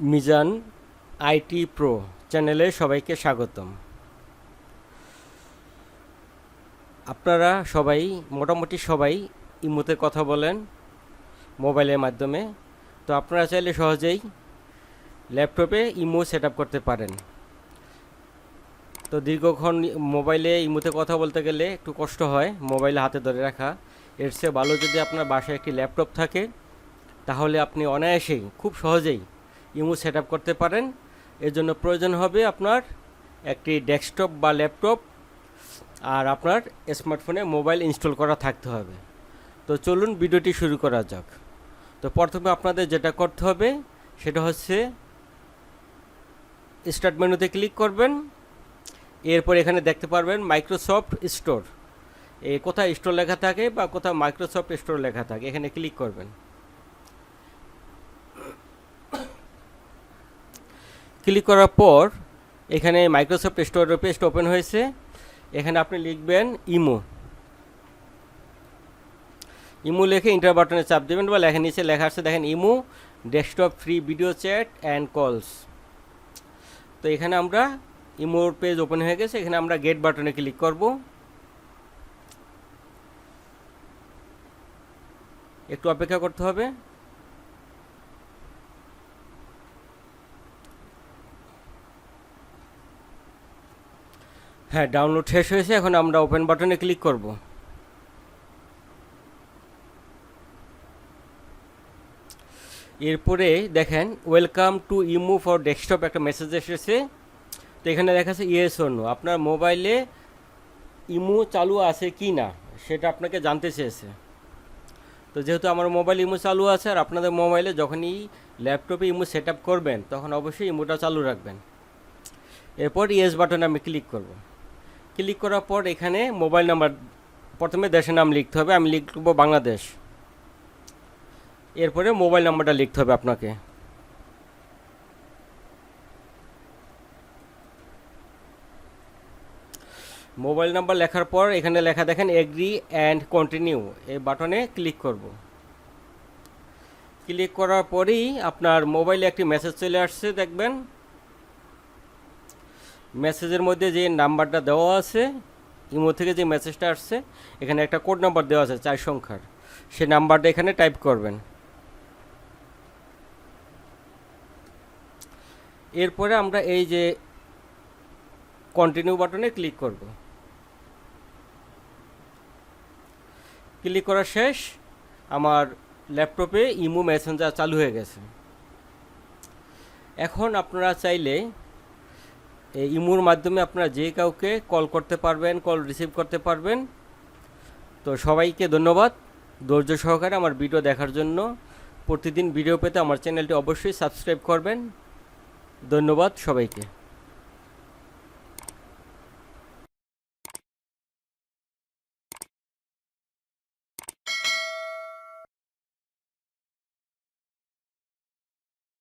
Mizan IT pro চ্যানেলে সবাইকে স্বাগতম। আপনারা সবাই মোটামুটি সবাই ইমোতে কথা বলেন মোবাইলের মাধ্যমে। তো আপনারা চাইলে সহজেই ল্যাপটপে ইমো সেট আপ করতে পারেন। তো দীর্ঘক্ষণ মোবাইলে ইমোতে কথা বলতে গেলে একটু কষ্ট হয় মোবাইল হাতে ধরে রাখা। এর চেয়ে ভালো যদি আপনার বাসায় একটি ল্যাপটপ থাকে, তাহলে আপনি অনায়াসেই খুব সহজেই ইমো সেট আপ করতে পারেন। এর জন্য প্রয়োজন হবে আপনার একটি ডেস্কটপ বা ল্যাপটপ, আর আপনার স্মার্টফোনে মোবাইল ইনস্টল করা থাকতে হবে। তো চলুন ভিডিওটি শুরু করা যাক। তো প্রথমে আপনাদের যেটা করতে হবে সেটা হচ্ছে স্টার্ট মেনুতে ক্লিক করবেন। এরপর এখানে দেখতে পারবেন মাইক্রোসফট স্টোর, কোথায় স্টোর লেখা থাকে বা কোথাও মাইক্রোসফট স্টোর লেখা থাকে, এখানে ক্লিক করবেন। ক্লিক করার পর এখানে মাইক্রোসফট স্টোরের পেজটা ওপেন হয়েছে। এখানে আপনি লিখবেন ইমো লিখে ইন্টার বাটনে চাপ দেবেন, বা লেখা নিচে লেখা আছে দেখেন imo desktop free video chat and কলস। তো এখানে আমরা ইমোর পেজ ওপেন হয়ে গেছে, এখানে আমরা গেট বাটনে ক্লিক করব। একটু অপেক্ষা করতে হবে। হ্যাঁ, ডাউনলোড শেষ হয়েছে। এখন আমরা ওপেন বাটনে ক্লিক করব। এরপরে দেখেন welcome to imo for desktop একটা মেসেজ এসেছে। তো এখানে লেখা আছে ইয়েস অর নো, আপনার মোবাইলে ইমো চালু আছে কি না সেটা আপনাকে জানতে চেয়েছে। তো যেহেতু আমার মোবাইল ইমো চালু আছে, আর আপনাদের মোবাইলে যখনই ল্যাপটপে ইমো সেট আপ করবেন তখন অবশ্যই ইমোটা চালু রাখবেন। এরপর ইয়েস বাটনে আমি ক্লিক করব। ক্লিক করার পর এখানে মোবাইল নাম্বার, প্রথমে দেশের নাম লিখতে হবে, আমি লিখব বাংলাদেশ। এরপরে মোবাইল নাম্বারটা লিখতে হবে আপনাকে। মোবাইল নাম্বার লেখার পর এখানে লেখা দেখেন এগ্রি অ্যান্ড কন্টিনিউ, এই বাটনে ক্লিক করব। ক্লিক করার পরেই আপনার মোবাইলে একটি মেসেজ চলে আসছে, দেখবেন মেসেজের মধ্যে যে নাম্বারটা দেওয়া আছে, ইমো থেকে যে মেসেজটা আসছে এখানে একটা কোড নাম্বার দেওয়া আছে 4 সংখ্যার, সেই নাম্বারটা এখানে টাইপ করবেন। এরপরে আমরা এই যে কন্টিনিউ বাটনে ক্লিক করব। ক্লিক করা শেষ, আমার ল্যাপটপে ইমো মেসেঞ্জার চালু হয়ে গেছে। এখন আপনারা চাইলে এই ইমোর মাধ্যমে আপনারা যে কাউকে কল করতে পারবেন, কল রিসিভ করতে পারবেন। তো সবাইকে ধন্যবাদ ধৈর্য সহকারে আমার ভিডিও দেখার জন্য। প্রতিদিন ভিডিও পেতে আমার চ্যানেলটি অবশ্যই সাবস্ক্রাইব করবেন। ধন্যবাদ সবাইকে।